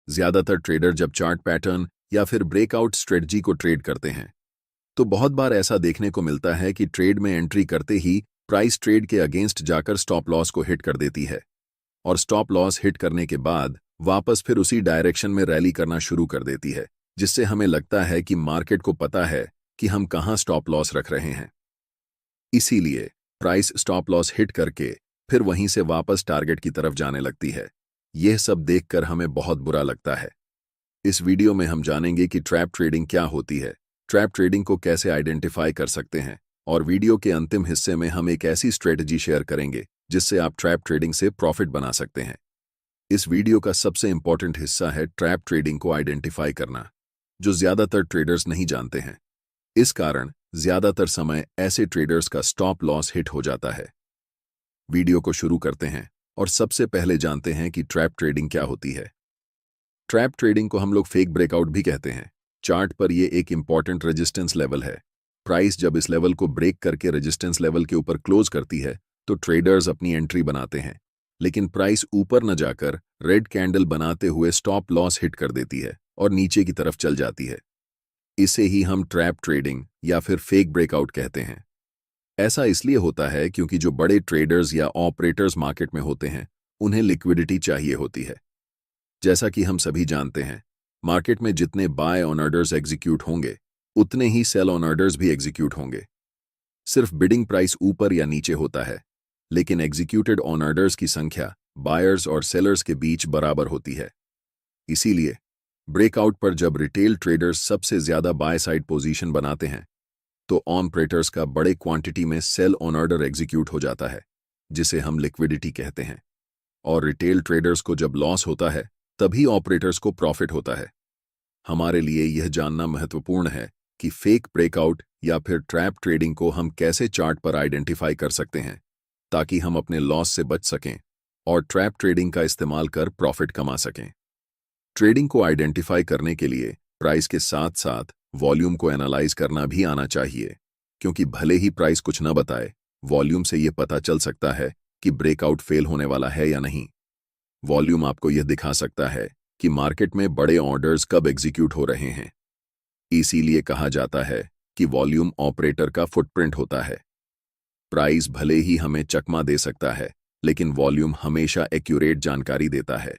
ज्यादातर ट्रेडर जब chart pattern या फिर ब्रेकआउट स्ट्रेटजी को ट्रेड करते हैं तो बहुत बार ऐसा देखने को मिलता है कि ट्रेड में एंट्री करते ही प्राइस ट्रेड के अगेंस्ट जाकर स्टॉप लॉस को हिट कर देती है और स्टॉप लॉस हिट करने के बाद वापस फिर उसी डायरेक्शन में रैली करना शुरू कर देती है, जिससे हमें लगता है कि मार्केट को पता है कि हम कहां स्टॉप लॉस रख रहे हैं। इसीलिए प्राइस स्टॉप लॉस हिट करके फिर वहीं से वापस टारगेट की तरफ जाने लगती है। यह सब देखकर हमें बहुत बुरा लगता है। इस वीडियो में हम जानेंगे कि ट्रैप ट्रेडिंग क्या होती है, ट्रैप ट्रेडिंग को कैसे आइडेंटिफाई कर सकते हैं और वीडियो के अंतिम हिस्से में हम एक ऐसी स्ट्रेटजी शेयर करेंगे जिससे आप ट्रैप ट्रेडिंग से प्रॉफिट बना सकते हैं। इस वीडियो का सबसे इंपॉर्टेंट हिस्सा है ट्रैप ट्रेडिंग को आइडेंटिफाई करना, जो ज्यादातर ट्रेडर्स नहीं जानते हैं। इस कारण ज्यादातर समय ऐसे ट्रेडर्स का स्टॉप लॉस हिट हो जाता है। वीडियो को शुरू करते हैं और सबसे पहले जानते हैं कि ट्रैप ट्रेडिंग क्या होती है। ट्रैप ट्रेडिंग को हम लोग फेक ब्रेकआउट भी कहते हैं। चार्ट पर यह एक इंपॉर्टेंट रेजिस्टेंस लेवल है। प्राइस जब इस लेवल को ब्रेक करके रेजिस्टेंस लेवल के ऊपर क्लोज करती है तो ट्रेडर्स अपनी एंट्री बनाते हैं, लेकिन प्राइस ऊपर न जाकर रेड कैंडल बनाते हुए स्टॉप लॉस हिट कर देती है और नीचे की तरफ चल जाती है। इसे ही हम ट्रैप ट्रेडिंग या फिर फेक ब्रेकआउट कहते हैं। ऐसा इसलिए होता है क्योंकि जो बड़े ट्रेडर्स या ऑपरेटर्स मार्केट में होते हैं उन्हें लिक्विडिटी चाहिए होती है। जैसा कि हम सभी जानते हैं, मार्केट में जितने बाय ऑन ऑर्डर्स एग्जीक्यूट होंगे उतने ही सेल ऑन ऑर्डर्स भी एग्जीक्यूट होंगे। सिर्फ बिडिंग प्राइस ऊपर या नीचे होता है, लेकिन एग्जीक्यूटेड ऑन ऑर्डर्स की संख्या बायर्स और सेलर्स के बीच बराबर होती है। इसीलिए ब्रेकआउट पर जब रिटेल ट्रेडर्स सबसे ज्यादा बाय साइड पोजीशन बनाते हैं तो ऑपरेटर्स का बड़े क्वांटिटी में सेल ऑन ऑर्डर एग्जीक्यूट हो जाता है, जिसे हम लिक्विडिटी कहते हैं। और रिटेल ट्रेडर्स को जब लॉस होता है तभी ऑपरेटर्स को प्रॉफिट होता है। हमारे लिए यह जानना महत्वपूर्ण है कि फेक ब्रेकआउट या फिर ट्रैप ट्रेडिंग को हम कैसे चार्ट पर आइडेंटिफाई कर सकते हैं ताकि हम अपने लॉस से बच सकें और ट्रैप ट्रेडिंग का इस्तेमाल कर प्रॉफिट कमा सकें। ट्रेडिंग को आइडेंटिफाई करने के लिए प्राइस के साथ साथ वॉल्यूम को एनालाइज करना भी आना चाहिए, क्योंकि भले ही प्राइस कुछ न बताए, वॉल्यूम से यह पता चल सकता है कि ब्रेकआउट फेल होने वाला है या नहीं। वॉल्यूम आपको यह दिखा सकता है कि मार्केट में बड़े ऑर्डर्स कब एग्जीक्यूट हो रहे हैं। इसीलिए कहा जाता है कि वॉल्यूम ऑपरेटर का फुटप्रिंट होता है। प्राइस भले ही हमें चकमा दे सकता है, लेकिन वॉल्यूम हमेशा एक्यूरेट जानकारी देता है।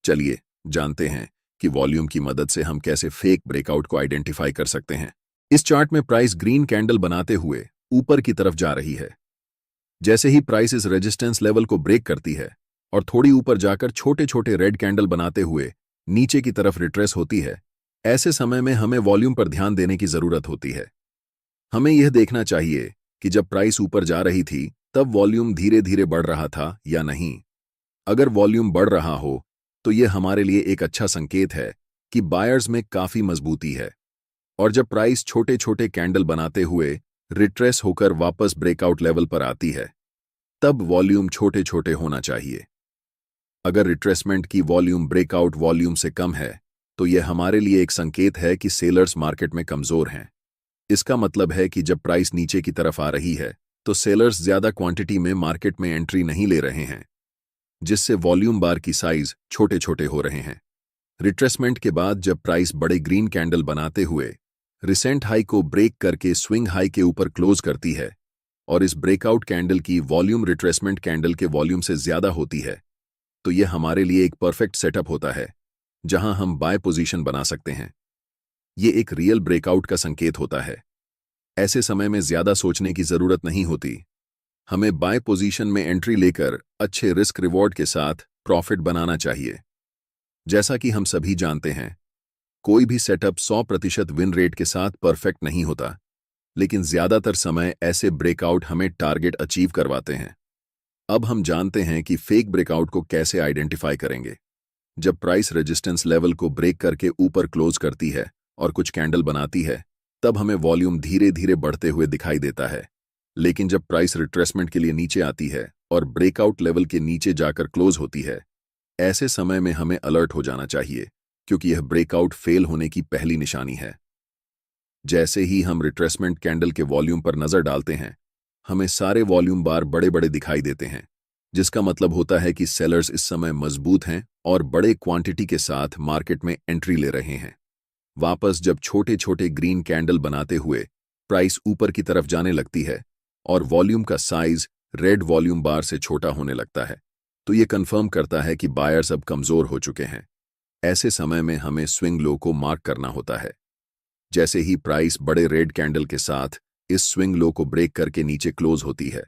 चलिए जानते हैं कि वॉल्यूम की मदद से हम कैसे फेक ब्रेकआउट को आइडेंटिफाई कर सकते हैं। इस चार्ट में प्राइस ग्रीन कैंडल बनाते हुए ऊपर की तरफ जा रही है। जैसे ही प्राइस इस रेजिस्टेंस लेवल को ब्रेक करती है और थोड़ी ऊपर जाकर छोटे छोटे रेड कैंडल बनाते हुए नीचे की तरफ रिट्रेस होती है, ऐसे समय में हमें वॉल्यूम पर ध्यान देने की जरूरत होती है। हमें यह देखना चाहिए कि जब प्राइस ऊपर जा रही थी तब वॉल्यूम धीरे धीरे बढ़ रहा था या नहीं। अगर वॉल्यूम बढ़ रहा हो तो यह हमारे लिए एक अच्छा संकेत है कि बायर्स में काफी मजबूती है। और जब प्राइस छोटे छोटे कैंडल बनाते हुए रिट्रेस होकर वापस ब्रेकआउट लेवल पर आती है तब वॉल्यूम छोटे छोटे होना चाहिए। अगर रिट्रेसमेंट की वॉल्यूम ब्रेकआउट वॉल्यूम से कम है तो यह हमारे लिए एक संकेत है कि सेलर्स मार्केट में कमजोर हैं। इसका मतलब है कि जब प्राइस नीचे की तरफ आ रही है तो सेलर्स ज्यादा क्वांटिटी में मार्केट में एंट्री नहीं ले रहे हैं, जिससे वॉल्यूम बार की साइज छोटे छोटे हो रहे हैं। रिट्रेसमेंट के बाद जब प्राइस बड़े ग्रीन कैंडल बनाते हुए रिसेंट हाई को ब्रेक करके स्विंग हाई के ऊपर क्लोज करती है और इस ब्रेकआउट कैंडल की वॉल्यूम रिट्रेसमेंट कैंडल के वॉल्यूम से ज्यादा होती है, तो यह हमारे लिए एक परफेक्ट सेटअप होता है जहां हम बाय पोजीशन बना सकते हैं। यह एक रियल ब्रेकआउट का संकेत होता है। ऐसे समय में ज्यादा सोचने की जरूरत नहीं होती। हमें बाय पोजीशन में एंट्री लेकर अच्छे रिस्क रिवॉर्ड के साथ प्रॉफिट बनाना चाहिए। जैसा कि हम सभी जानते हैं, कोई भी सेटअप 100% विन रेट के साथ परफेक्ट नहीं होता, लेकिन ज्यादातर समय ऐसे ब्रेकआउट हमें टारगेट अचीव करवाते हैं। अब हम जानते हैं कि फेक ब्रेकआउट को कैसे आइडेंटिफाई करेंगे। जब प्राइस रेजिस्टेंस लेवल को ब्रेक करके ऊपर क्लोज करती है और कुछ कैंडल बनाती है तब हमें वॉल्यूम धीरे धीरे बढ़ते हुए दिखाई देता है, लेकिन जब प्राइस रिट्रेसमेंट के लिए नीचे आती है और ब्रेकआउट लेवल के नीचे जाकर क्लोज होती है, ऐसे समय में हमें अलर्ट हो जाना चाहिए, क्योंकि यह ब्रेकआउट फेल होने की पहली निशानी है। जैसे ही हम रिट्रेसमेंट कैंडल के वॉल्यूम पर नजर डालते हैं, हमें सारे वॉल्यूम बार बड़े बड़े दिखाई देते हैं, जिसका मतलब होता है कि सेलर्स इस समय मजबूत हैं और बड़े क्वांटिटी के साथ मार्केट में एंट्री ले रहे हैं। वापस जब छोटे छोटे ग्रीन कैंडल बनाते हुए प्राइस ऊपर की तरफ जाने लगती है और वॉल्यूम का साइज रेड वॉल्यूम बार से छोटा होने लगता है, तो ये कंफर्म करता है कि बायर्स अब कमजोर हो चुके हैं। ऐसे समय में हमें स्विंग लो को मार्क करना होता है। जैसे ही प्राइस बड़े रेड कैंडल के साथ इस स्विंग लो को ब्रेक करके नीचे क्लोज होती है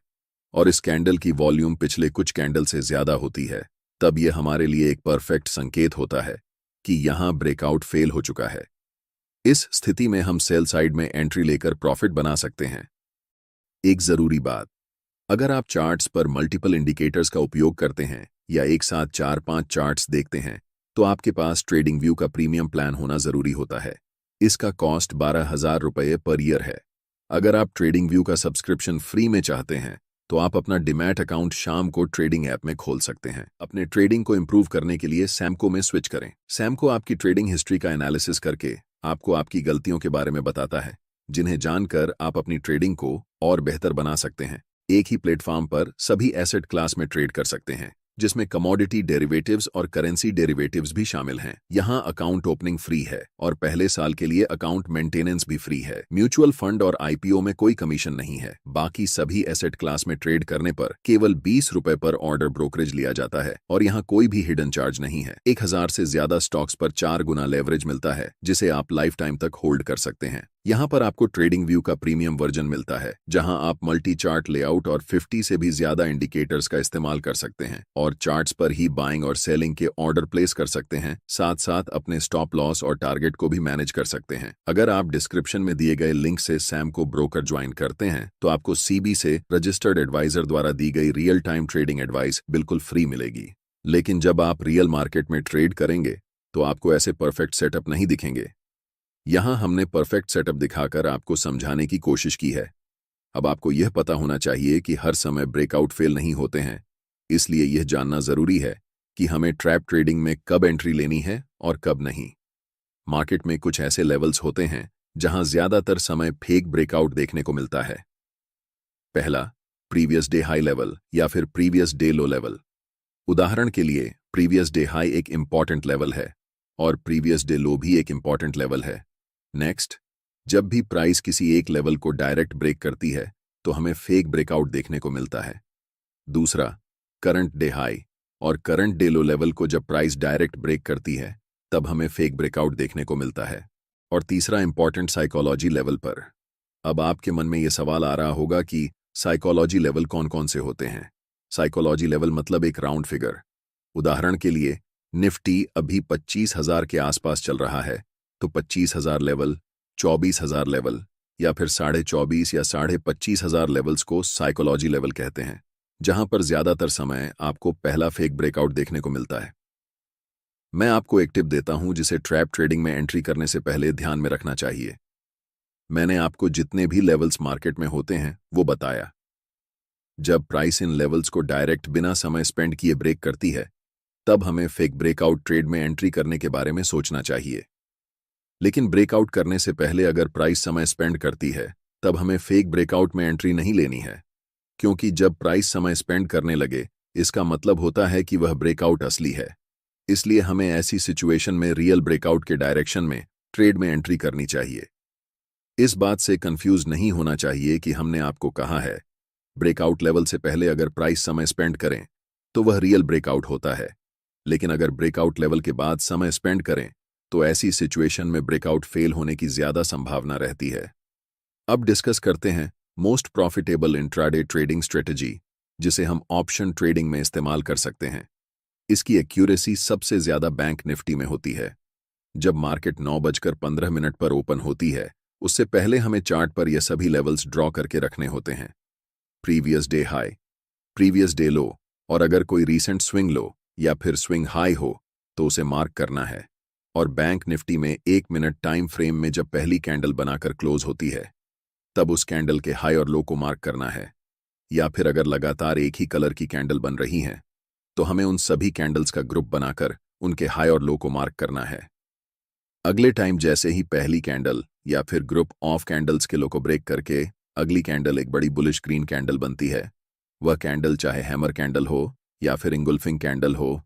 और इस कैंडल की वॉल्यूम पिछले कुछ कैंडल से ज्यादा होती है, तब यह हमारे लिए एक परफेक्ट संकेत होता है कि यहां ब्रेकआउट फेल हो चुका है। इस स्थिति में हम सेल साइड में एंट्री लेकर प्रॉफिट बना सकते हैं। एक जरूरी बात, अगर आप चार्ट्स पर मल्टीपल इंडिकेटर्स का उपयोग करते हैं या एक साथ 4-5 चार्ट्स देखते हैं, तो आपके पास ट्रेडिंग व्यू का प्रीमियम प्लान होना जरूरी होता है। इसका कॉस्ट 12,000 रुपये पर ईयर है। अगर आप ट्रेडिंग व्यू का सब्सक्रिप्शन फ्री में चाहते हैं तो आप अपना डिमैट अकाउंट शाम को ट्रेडिंग ऐप में खोल सकते हैं। अपने ट्रेडिंग को इंप्रूव करने के लिए सैमको में स्विच करें। सैमको आपकी ट्रेडिंग हिस्ट्री का एनालिसिस करके आपको आपकी गलतियों के बारे में बताता है, जिन्हें जानकर आप अपनी ट्रेडिंग को और बेहतर बना सकते हैं। एक ही प्लेटफॉर्म पर सभी एसेट क्लास में ट्रेड कर सकते हैं, जिसमें कमोडिटी डेरिवेटिव्स और करेंसी डेरिवेटिव्स भी शामिल हैं। यहां अकाउंट ओपनिंग फ्री है और पहले साल के लिए अकाउंट मेंटेनेंस भी फ्री है। म्यूचुअल फंड और आईपीओ में कोई कमीशन नहीं है। बाकी सभी एसेट क्लास में ट्रेड करने पर केवल 20 रुपए पर ऑर्डर ब्रोकरेज लिया जाता है और यहां कोई भी हिडन चार्ज नहीं है। 1000 से ज्यादा स्टॉक्स पर 4 गुना लेवरेज मिलता है, जिसे आप लाइफ टाइम तक होल्ड कर सकते हैं। यहां पर आपको ट्रेडिंग व्यू का प्रीमियम वर्जन मिलता है, जहां आप मल्टी चार्ट लेआउट और 50 से भी ज्यादा इंडिकेटर्स का इस्तेमाल कर सकते हैं और चार्ट्स पर ही बाइंग और सेलिंग के ऑर्डर प्लेस कर सकते हैं। साथ साथ अपने स्टॉप लॉस और टारगेट को भी मैनेज कर सकते हैं। अगर आप डिस्क्रिप्शन में दिए गए लिंक से सैमको ब्रोकर ज्वाइन करते हैं तो आपको सीबी से रजिस्टर्ड एडवाइजर द्वारा दी गई रियल टाइम ट्रेडिंग एडवाइस बिल्कुल फ्री मिलेगी। लेकिन जब आप रियल मार्केट में ट्रेड करेंगे तो आपको ऐसे परफेक्ट सेटअप नहीं दिखेंगे। यहां हमने परफेक्ट सेटअप दिखाकर आपको समझाने की कोशिश की है। अब आपको यह पता होना चाहिए कि हर समय ब्रेकआउट फेल नहीं होते हैं, इसलिए यह जानना जरूरी है कि हमें ट्रैप ट्रेडिंग में कब एंट्री लेनी है और कब नहीं। मार्केट में कुछ ऐसे लेवल्स होते हैं जहां ज्यादातर समय फेक ब्रेकआउट देखने को मिलता है। पहला, प्रीवियस डे हाई लेवल या फिर प्रीवियस डे लो लेवल। उदाहरण के लिए प्रीवियस डे हाई एक इंपॉर्टेंट लेवल है और प्रीवियस डे लो भी एक इंपॉर्टेंट लेवल है। नेक्स्ट, जब भी प्राइस किसी एक लेवल को डायरेक्ट ब्रेक करती है तो हमें फेक ब्रेकआउट देखने को मिलता है। दूसरा, करंट डे हाई और करंट डे लो लेवल को जब प्राइस डायरेक्ट ब्रेक करती है तब हमें फेक ब्रेकआउट देखने को मिलता है। और तीसरा, इंपॉर्टेंट साइकोलॉजी लेवल पर। अब आपके मन में यह सवाल आ रहा होगा कि साइकोलॉजी लेवल कौन कौन से होते हैं। साइकोलॉजी लेवल मतलब एक राउंड फिगर। उदाहरण के लिए निफ्टी अभी 25,000 के आसपास चल रहा है, तो 25,000 लेवल, 24,000 लेवल या फिर 24,500 या 25,500 लेवल्स को साइकोलॉजी लेवल कहते हैं, जहां पर ज्यादातर समय आपको पहला फेक ब्रेकआउट देखने को मिलता है। मैं आपको एक टिप देता हूं जिसे ट्रैप ट्रेडिंग में एंट्री करने से पहले ध्यान में रखना चाहिए। मैंने आपको जितने भी लेवल्स मार्केट में होते हैं वो बताया। जब प्राइस इन लेवल्स को डायरेक्ट बिना समय स्पेंड किए ब्रेक करती है तब हमें फेक ब्रेकआउट ट्रेड में एंट्री करने के बारे में सोचना चाहिए। लेकिन ब्रेकआउट करने से पहले अगर प्राइस समय स्पेंड करती है तब हमें फेक ब्रेकआउट में एंट्री नहीं लेनी है, क्योंकि जब प्राइस समय स्पेंड करने लगे इसका मतलब होता है कि वह ब्रेकआउट असली है। इसलिए हमें ऐसी सिचुएशन में रियल ब्रेकआउट के डायरेक्शन में ट्रेड में एंट्री करनी चाहिए। इस बात से कंफ्यूज नहीं होना चाहिए कि हमने आपको कहा है ब्रेकआउट लेवल से पहले अगर प्राइस समय स्पेंड करें तो वह रियल ब्रेकआउट होता है, लेकिन अगर ब्रेकआउट लेवल के बाद समय स्पेंड करें तो ऐसी सिचुएशन में ब्रेकआउट फेल होने की ज्यादा संभावना रहती है। अब डिस्कस करते हैं most profitable intraday trading strategy, जिसे हम ऑप्शन ट्रेडिंग में इस्तेमाल कर सकते हैं। इसकी एक्यूरेसी सबसे ज्यादा बैंक निफ्टी में होती है। जब मार्केट 9:15 पर ओपन होती है उससे पहले हमें चार्ट पर यह सभी लेवल्स ड्रॉ करके रखने होते हैं। Previous day high, previous day लो और अगर कोई रीसेंट स्विंग लो या फिर स्विंग हाई हो तो उसे मार्क करना है। और बैंक निफ्टी में 1 मिनट टाइम फ्रेम में जब पहली कैंडल बनाकर क्लोज होती है तब उस कैंडल के हाई और लो को मार्क करना है। या फिर अगर लगातार एक ही कलर की कैंडल बन रही हैं तो हमें उन सभी कैंडल्स का ग्रुप बनाकर उनके हाई और लो को मार्क करना है। अगले टाइम जैसे ही पहली कैंडल या फिर ग्रुप ऑफ कैंडल्स के लो को ब्रेक करके अगली कैंडल एक बड़ी बुलिश ग्रीन कैंडल बनती है, वह कैंडल चाहे हैमर कैंडल हो या फिर इंगुल्फिंग कैंडल हो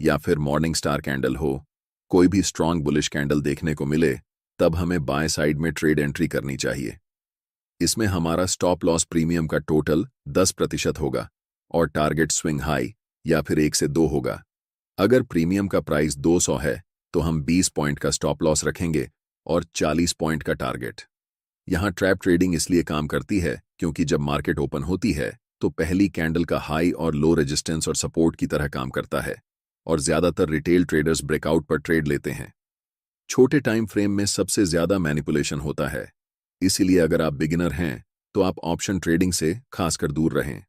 या फिर मॉर्निंग स्टार कैंडल हो, कोई भी स्ट्रांग बुलिश कैंडल देखने को मिले, तब हमें बाय साइड में ट्रेड एंट्री करनी चाहिए। इसमें हमारा स्टॉप लॉस प्रीमियम का टोटल 10% होगा और टारगेट स्विंग हाई या फिर 1 से 2 होगा। अगर प्रीमियम का प्राइस 200 है तो हम 20 पॉइंट का स्टॉप लॉस रखेंगे और 40 पॉइंट का टारगेट। यहाँ ट्रैप ट्रेडिंग इसलिए काम करती है क्योंकि जब मार्केट ओपन होती है तो पहली कैंडल का हाई और लो रेजिस्टेंस और सपोर्ट की तरह काम करता है और ज्यादातर रिटेल ट्रेडर्स ब्रेकआउट पर ट्रेड लेते हैं। छोटे टाइम फ्रेम में सबसे ज्यादा मैनिपुलेशन होता है, इसीलिए अगर आप बिगिनर हैं तो आप ऑप्शन ट्रेडिंग से खासकर दूर रहें।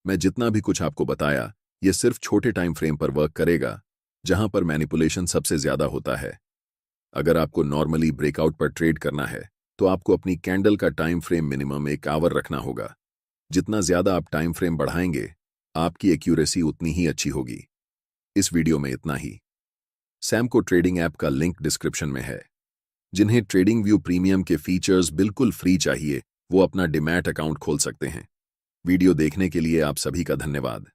मैं जितना भी कुछ आपको बताया ये सिर्फ छोटे टाइम फ्रेम पर वर्क करेगा जहां पर मैनिपुलेशन सबसे ज्यादा होता है। अगर आपको नॉर्मली ब्रेकआउट पर ट्रेड करना है तो आपको अपनी कैंडल का टाइम फ्रेम मिनिमम 1 आवर रखना होगा। जितना ज्यादा आप टाइम फ्रेम बढ़ाएंगे आपकी एक्यूरेसी उतनी ही अच्छी होगी। इस वीडियो में इतना ही। सैमको ट्रेडिंग ऐप का लिंक डिस्क्रिप्शन में है। जिन्हें ट्रेडिंग व्यू प्रीमियम के फीचर्स बिल्कुल फ्री चाहिए वो अपना डीमैट अकाउंट खोल सकते हैं। वीडियो देखने के लिए आप सभी का धन्यवाद।